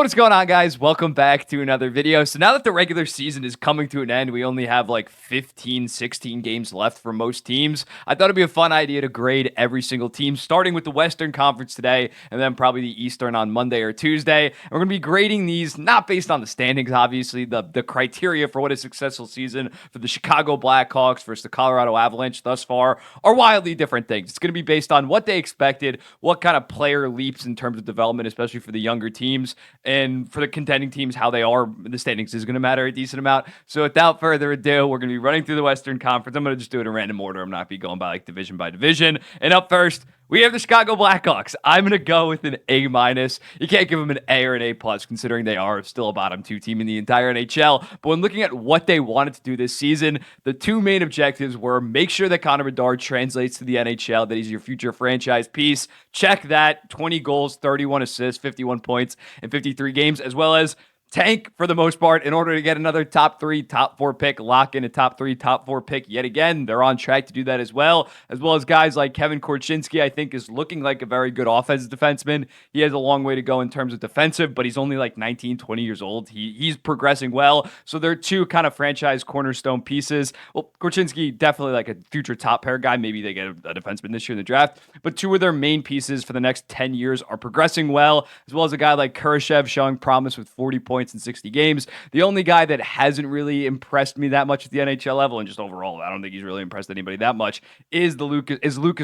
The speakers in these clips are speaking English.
What is going on, guys? Welcome back to another video. So now that the regular season is coming to an end, we only have like 15, 16 games left for most teams. I thought it'd be a fun idea to grade every single team, starting with the Western Conference today, and then probably the Eastern on Monday or Tuesday. And we're going to be grading these not based on the standings, obviously. The criteria for what a successful season for the Chicago Blackhawks versus the Colorado Avalanche thus far are wildly different things. It's going to be based on what they expected, what kind of player leaps in terms of development, especially for the younger teams. And for the contending teams, how they are, the standings is going to matter a decent amount. So without further ado, we're going to be running through the Western Conference. I'm going to just do it in random order. I'm not be going by like division by division. And up first, we have the Chicago Blackhawks. I'm going to go with an A-. You can't give them an A or an A+, considering they are still a bottom two team in the entire NHL. But when looking at what they wanted to do this season, the two main objectives were make sure that Connor Bedard translates to the NHL, that he's your future franchise piece. Check that. 20 goals, 31 assists, 51 points in 53 games, as well as tank for the most part in order to get another top 3, top 4 pick, lock in a top 3, top 4 pick yet again. They're on track to do that as well as guys like Kevin Korchinski, I think, is looking like a very good offensive defenseman. He has a long way to go in terms of defensive, but he's only like 19, 20 years old. He's progressing well. So they're two kind of franchise cornerstone pieces. Well, Korchinski, definitely like a future top pair guy. Maybe they get a defenseman this year in the draft, but two of their main pieces for the next 10 years are progressing well, as well as a guy like Kurashev showing promise with 40 points in 60 games. The only guy that hasn't really impressed me that much at the NHL level, and just overall, I don't think he's really impressed anybody that much, is Lucas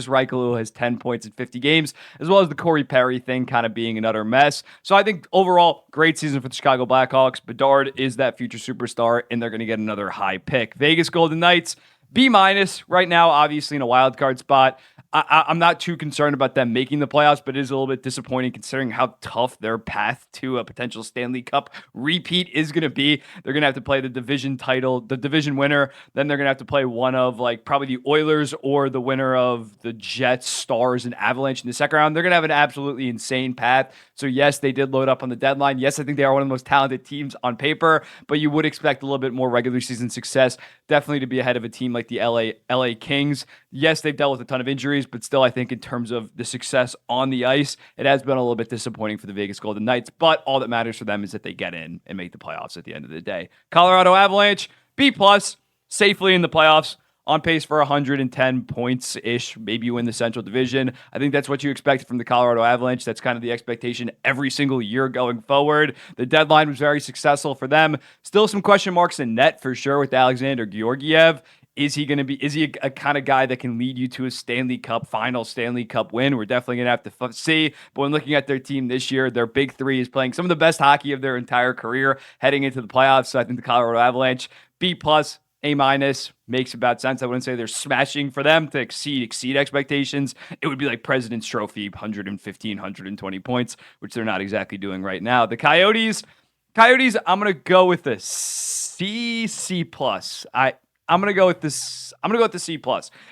Reichel, who has 10 points in 50 games, as well as the Corey Perry thing kind of being an utter mess. So I think overall, great season for the Chicago Blackhawks. Bedard is that future superstar, and they're going to get another high pick. Vegas Golden Knights, B- right now, obviously in a wild card spot. I'm not too concerned about them making the playoffs, but it is a little bit disappointing considering how tough their path to a potential Stanley Cup repeat is going to be. They're going to have to play the division title, the division winner. Then they're going to have to play one of like probably the Oilers or the winner of the Jets, Stars, and Avalanche in the second round. They're going to have an absolutely insane path. So yes, they did load up on the deadline. Yes, I think they are one of the most talented teams on paper, but you would expect a little bit more regular season success, definitely to be ahead of a team like the LA Kings. Yes, they've dealt with a ton of injuries, but still, I think in terms of the success on the ice, it has been a little bit disappointing for the Vegas Golden Knights, but all that matters for them is that they get in and make the playoffs at the end of the day. Colorado Avalanche, B+, safely in the playoffs, on pace for 110 points-ish. Maybe you win the Central Division. I think that's what you expect from the Colorado Avalanche. That's kind of the expectation every single year going forward. The deadline was very successful for them. Still some question marks in net for sure with Alexander Georgiev. Is he a kind of guy that can lead you to a final Stanley Cup win? We're definitely going to have to see. But when looking at their team this year, their big three is playing some of the best hockey of their entire career heading into the playoffs. So I think the Colorado Avalanche, B+, A- makes about sense. I wouldn't say they're smashing for them to exceed expectations. It would be like President's Trophy, 115, 120 points, which they're not exactly doing right now. The Coyotes, I'm going to go with a C+. I'm gonna go with this. I'm gonna go with the C+.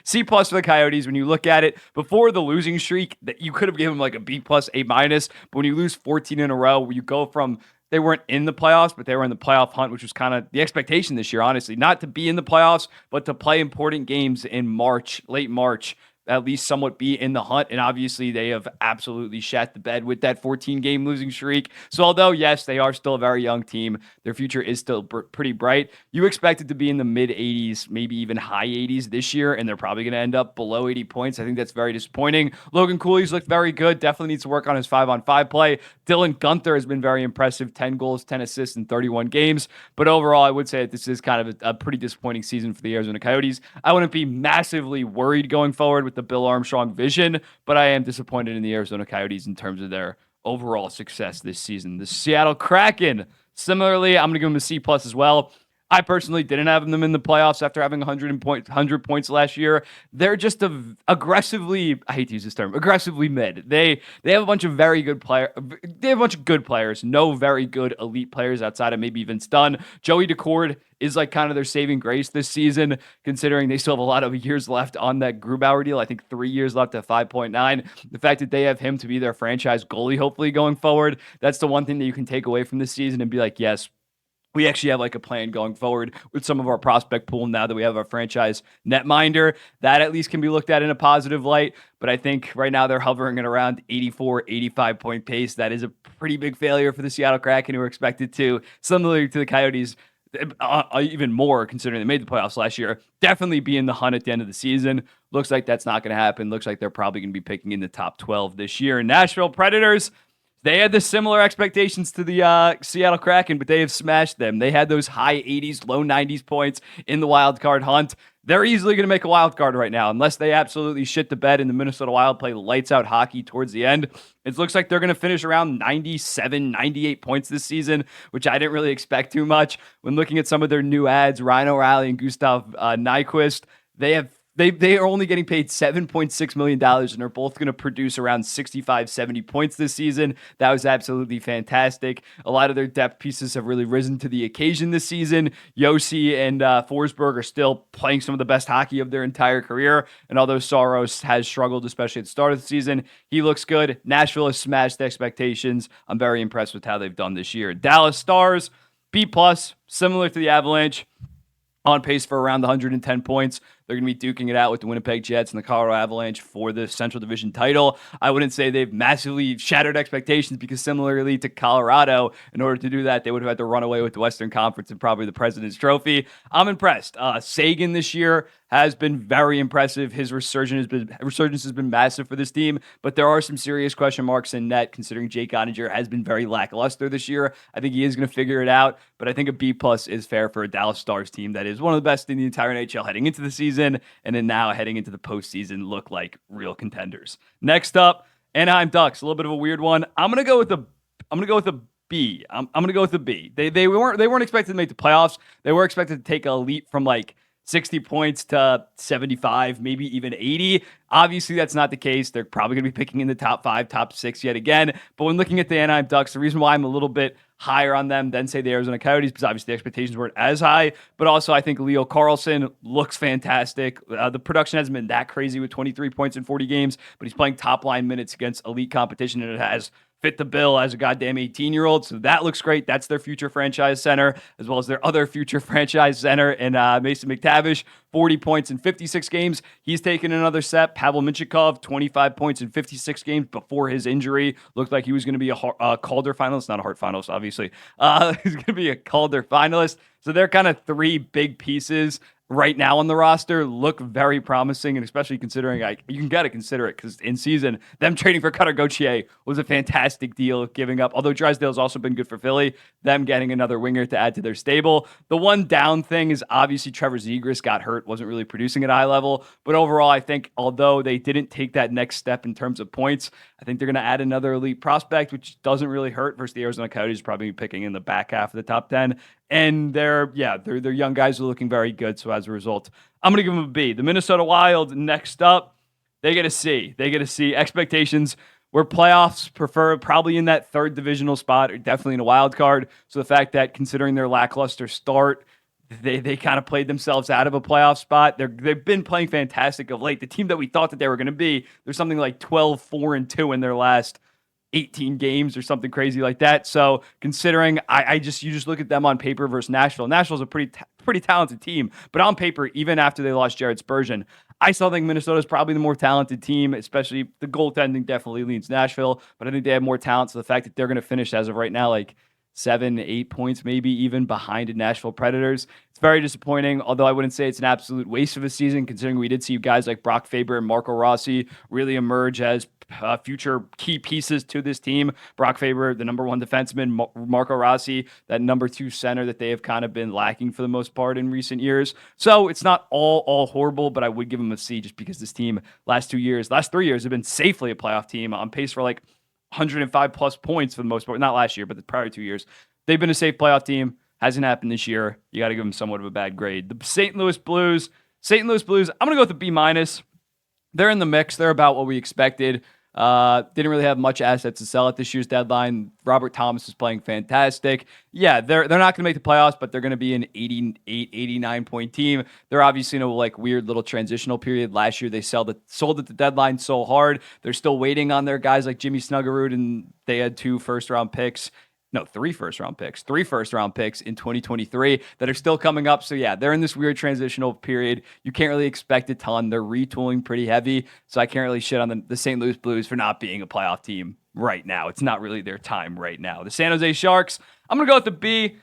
C+ for the Coyotes. When you look at it before the losing streak, that you could have given them like a B+, A-. But when you lose 14 in a row, where you go from they weren't in the playoffs, but they were in the playoff hunt, which was kind of the expectation this year, honestly, not to be in the playoffs, but to play important games in March, late March. At least somewhat be in the hunt. And obviously they have absolutely shat the bed with that 14-game losing streak. So although, yes, they are still a very young team, their future is still pretty bright. You expect it to be in the mid-80s, maybe even high 80s this year, and they're probably going to end up below 80 points. I think that's very disappointing. Logan Cooley's looked very good. Definitely needs to work on his 5-on-5 play. Dylan Guenther has been very impressive. 10 goals, 10 assists in 31 games. But overall, I would say that this is kind of a pretty disappointing season for the Arizona Coyotes. I wouldn't be massively worried going forward with the Bill Armstrong vision, but I am disappointed in the Arizona Coyotes in terms of their overall success this season. The Seattle Kraken, similarly, I'm going to give them a C+ as well. I personally didn't have them in the playoffs after having 100 points last year. They're just aggressively, I hate to use this term, aggressively mid. They have a bunch of very good players. They have a bunch of good players, no very good elite players outside of maybe Vince Dunn. Joey Decord is like kind of their saving grace this season, considering they still have a lot of years left on that Grubauer deal. I think 3 years left at 5.9. The fact that they have him to be their franchise goalie, hopefully going forward, that's the one thing that you can take away from this season and be like, yes, we actually have like a plan going forward with some of our prospect pool now that we have our franchise netminder. That at least can be looked at in a positive light. But I think right now they're hovering at around 84, 85 point pace. That is a pretty big failure for the Seattle Kraken, who are expected to, similarly to the Coyotes, even more considering they made the playoffs last year, definitely be in the hunt at the end of the season. Looks like that's not going to happen. Looks like they're probably going to be picking in the top 12 this year. Nashville Predators, they had the similar expectations to the Seattle Kraken, but they have smashed them. They had those high 80s, low 90s points in the wild card hunt. They're easily going to make a wild card right now, unless they absolutely shit the bed and the Minnesota Wild play lights out hockey towards the end. It looks like they're going to finish around 97, 98 points this season, which I didn't really expect too much. When looking at some of their new ads, Ryan O'Reilly and Gustav Nyquist, they are only getting paid $7.6 million and are both going to produce around 65, 70 points this season. That was absolutely fantastic. A lot of their depth pieces have really risen to the occasion this season. Yossi and Forsberg are still playing some of the best hockey of their entire career. And although Saros has struggled, especially at the start of the season, he looks good. Nashville has smashed expectations. I'm very impressed with how they've done this year. Dallas Stars, B+, similar to the Avalanche, on pace for around 110 points. They're going to be duking it out with the Winnipeg Jets and the Colorado Avalanche for the Central Division title. I wouldn't say they've massively shattered expectations because similarly to Colorado, in order to do that, they would have had to run away with the Western Conference and probably the President's Trophy. I'm impressed. Sagan this year has been very impressive. His resurgence has been massive for this team, but there are some serious question marks in net considering Jake Ottinger has been very lackluster this year. I think he is going to figure it out, but I think a B+ is fair for a Dallas Stars team that is one of the best in the entire NHL heading into the season, and then now heading into the postseason look like real contenders. Next up, Anaheim Ducks, a little bit of a weird one. I'm gonna go with a B. I'm gonna go with a B. They weren't expected to make the playoffs. They were expected to take a leap from like 60 points to 75, maybe even 80. Obviously, that's not the case. They're probably going to be picking in the top 5, top 6 yet again. But when looking at the Anaheim Ducks, the reason why I'm a little bit higher on them than, say, the Arizona Coyotes, because obviously the expectations weren't as high. But also, I think Leo Carlsson looks fantastic. The production hasn't been that crazy with 23 points in 40 games, but he's playing top-line minutes against elite competition, and it has fit the bill as a goddamn 18-year-old. So that looks great. That's their future franchise center, as well as their other future franchise center in Mason McTavish, 40 points in 56 games. He's taken another step. Pavel Mintyukov, 25 points in 56 games before his injury. Looked like he was going to be a Calder finalist, not a Hart finalist, obviously. He's going to be a Calder finalist. So they're kind of three big pieces right now on the roster, look very promising, and especially considering you can gotta consider it because in season them trading for Cutter Gauthier was a fantastic deal. Giving up, although Drysdale's also been good for Philly, them getting another winger to add to their stable. The one down thing is obviously Trevor Zegras got hurt, wasn't really producing at a high level. But overall, I think although they didn't take that next step in terms of points, I think they're going to add another elite prospect, which doesn't really hurt versus the Arizona Coyotes, probably picking in the back half of the top 10. And their young guys are looking very good. So as a result, I'm going to give them a B. The Minnesota Wild, next up, they get a C. They get a C. Expectations where playoffs prefer probably in that third divisional spot or definitely in a wild card. So the fact that considering their lackluster start, they kind of played themselves out of a playoff spot. They've been playing fantastic of late. The team that we thought that they were going to be, there's something like 12-4-2 in their last 18 games or something crazy like that. So considering you just look at them on paper versus Nashville. Nashville's a pretty talented team, but on paper, even after they lost Jared Spurgeon, I still think Minnesota's probably the more talented team, especially the goaltending definitely leans Nashville, but I think they have more talent. So the fact that they're going to finish as of right now, like 7-8 points, maybe even behind the Nashville Predators. It's very disappointing, although I wouldn't say it's an absolute waste of a season, considering we did see guys like Brock Faber and Marco Rossi really emerge as future key pieces to this team. Brock Faber, the number one defenseman, Marco Rossi, that number two center that they have kind of been lacking for the most part in recent years. So it's not all horrible, but I would give them a C just because this team last 3 years have been safely a playoff team on pace for like 105 plus points for the most part. Not last year, but the prior 2 years. They've been a safe playoff team. Hasn't happened this year. You got to give them somewhat of a bad grade. The St. Louis Blues, I'm going to go with the B-. They're in the mix. They're about what we expected. Didn't really have much assets to sell at this year's deadline. Robert Thomas is playing fantastic. Yeah, they're not going to make the playoffs, but they're going to be an 88, 89 point team. They're obviously in a like weird little transitional period. Last year they sold at the deadline so hard. They're still waiting on their guys like Jimmy Snuggerud, and they had 2 first-round picks no, 3 first-round picks, 3 first-round picks in 2023 that are still coming up. So yeah, they're in this weird transitional period. You can't really expect a ton. They're retooling pretty heavy. So I can't really shit on the St. Louis Blues for not being a playoff team right now. It's not really their time right now. The San Jose Sharks, I'm going to go with the B.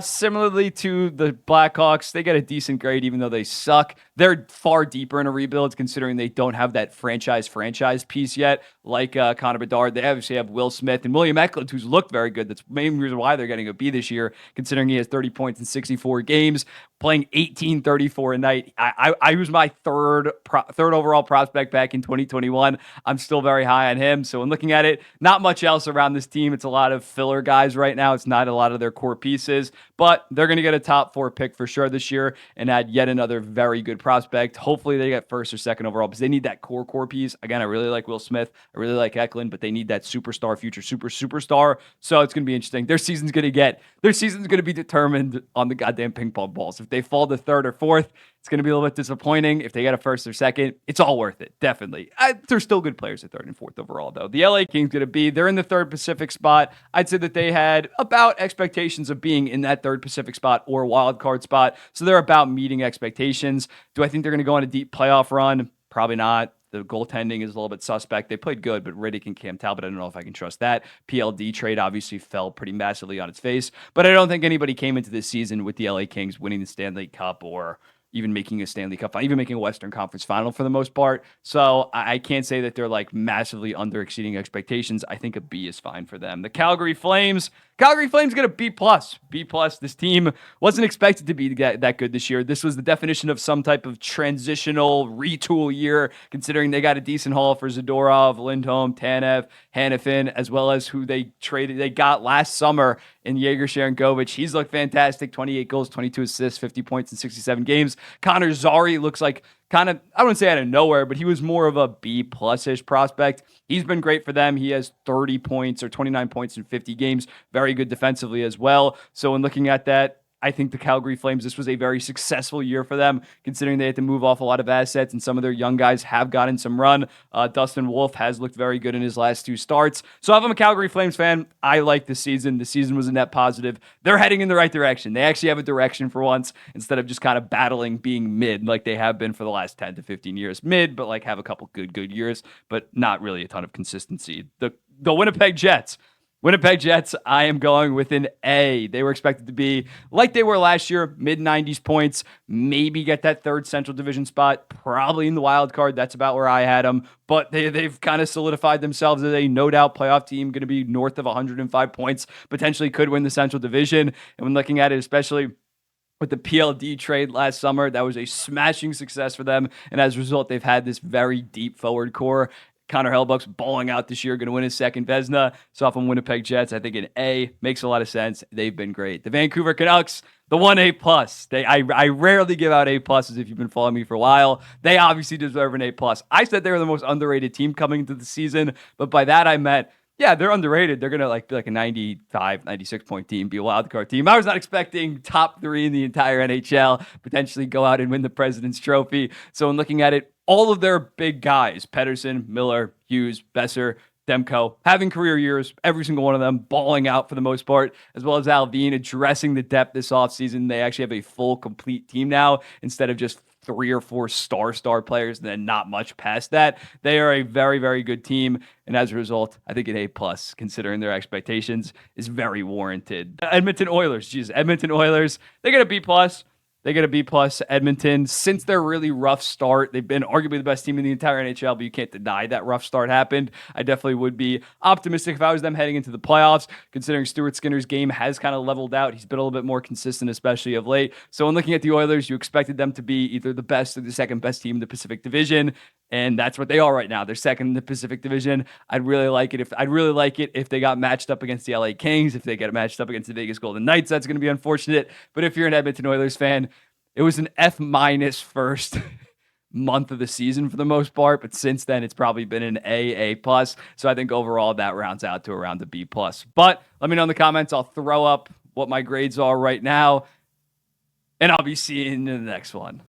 Similarly to the Blackhawks, they get a decent grade even though they suck. They're far deeper in a rebuild considering they don't have that franchise piece yet, like Connor Bedard. They obviously have Will Smith and William Eklund, who's looked very good. That's the main reason why they're getting a B this year, considering he has 30 points in 64 games, playing 18-34 a night. I was my third overall prospect back in 2021. I'm still very high on him. So when looking at it, not much else around this team. It's a lot of filler guys right now. It's not a lot of their core pieces, but they're going to get a top 4 pick for sure this year and add yet another very good prospect. Hopefully they get first or second overall because they need that core piece. Again, I really like Will Smith. I really like Eklund, but they need that superstar, future superstar. So it's going to be interesting. Their season's going to be determined on the goddamn ping pong balls. If they fall to third or fourth, it's going to be a little bit disappointing. If they get a first or second, it's all worth it. Definitely. They're still good players at third and fourth overall, though. The LA Kings going to be, they're in the third Pacific spot. I'd say that they had about expectations of being in that third Pacific spot or wild card spot. So they're about meeting expectations. Do I think they're going to go on a deep playoff run? Probably not. The goaltending is a little bit suspect. They played good, but Riddick and Cam Talbot, I don't know if I can trust that. PLD trade obviously fell pretty massively on its face, but I don't think anybody came into this season with the LA Kings winning the Stanley Cup or even making a Stanley Cup, even making a Western Conference final for the most part. So I can't say that they're like massively under exceeding expectations. I think a B is fine for them. The Calgary Flames get a B+. B+. This team wasn't expected to be that good this year. This was the definition of some type of transitional retool year, considering they got a decent haul for Zadorov, Lindholm, Tanev, Hanifin, as well as who they got last summer in Yegor Sharangovich. He's looked fantastic. 28 goals, 22 assists, 50 points in 67 games. Connor Zary looks like kind of, I wouldn't say out of nowhere, but he was more of a B+-ish prospect. He's been great for them. He has 30 points or 29 points in 50 games. Very good defensively as well. So when looking at that, I think the Calgary Flames, this was a very successful year for them, considering they had to move off a lot of assets, and some of their young guys have gotten some run. Dustin Wolf has looked very good in his last 2 starts. So if I'm a Calgary Flames fan, I like the season. The season was a net positive. They're heading in the right direction. They actually have a direction for once, instead of just kind of battling being mid like they have been for the last 10 to 15 years. Mid, but like have a couple good years, but not really a ton of consistency. The Winnipeg Jets. I am going with an A. They were expected to be like they were last year, mid-90s points, maybe get that third Central Division spot, probably in the wild card. That's about where I had them. But they've kind of solidified themselves as a no-doubt playoff team, going to be north of 105 points, potentially could win the Central Division. And when looking at it, especially with the PLD trade last summer, that was a smashing success for them. And as a result, they've had this very deep forward core. Connor Hellebuyck's balling out this year, going to win his second Vezina. So off on Winnipeg Jets, I think an A makes a lot of sense. They've been great. The Vancouver Canucks, the 1 A+. I rarely give out A+, if you've been following me for a while. They obviously deserve an A+. I said they were the most underrated team coming into the season, but by that I meant, yeah, they're underrated. They're going to be like a 95, 96 point team, be a wild card team. I was not expecting top 3 in the entire NHL, potentially go out and win the President's Trophy. So in looking at it, all of their big guys, Pedersen, Miller, Hughes, Besser, Demko, having career years, every single one of them balling out for the most part, as well as Alvin addressing the depth this offseason. They actually have a full, complete team now instead of just 3 or 4 star players and then not much past that. They are a very, very good team. And as a result, I think an A+, considering their expectations, is very warranted. Edmonton Oilers, they get a B+. They get a B+. Edmonton, since their really rough start, they've been arguably the best team in the entire NHL, but you can't deny that rough start happened. I definitely would be optimistic if I was them heading into the playoffs, considering Stuart Skinner's game has kind of leveled out. He's been a little bit more consistent, especially of late. So when looking at the Oilers, you expected them to be either the best or the second best team in the Pacific Division, and that's what they are right now. They're second in the Pacific Division. I'd really like it if they got matched up against the LA Kings. If they get matched up against the Vegas Golden Knights, that's going to be unfortunate. But if you're an Edmonton Oilers fan, it was an F- first month of the season for the most part, but since then it's probably been an A+. So I think overall that rounds out to around a B+. But let me know in the comments. I'll throw up what my grades are right now, and I'll be seeing you in the next one.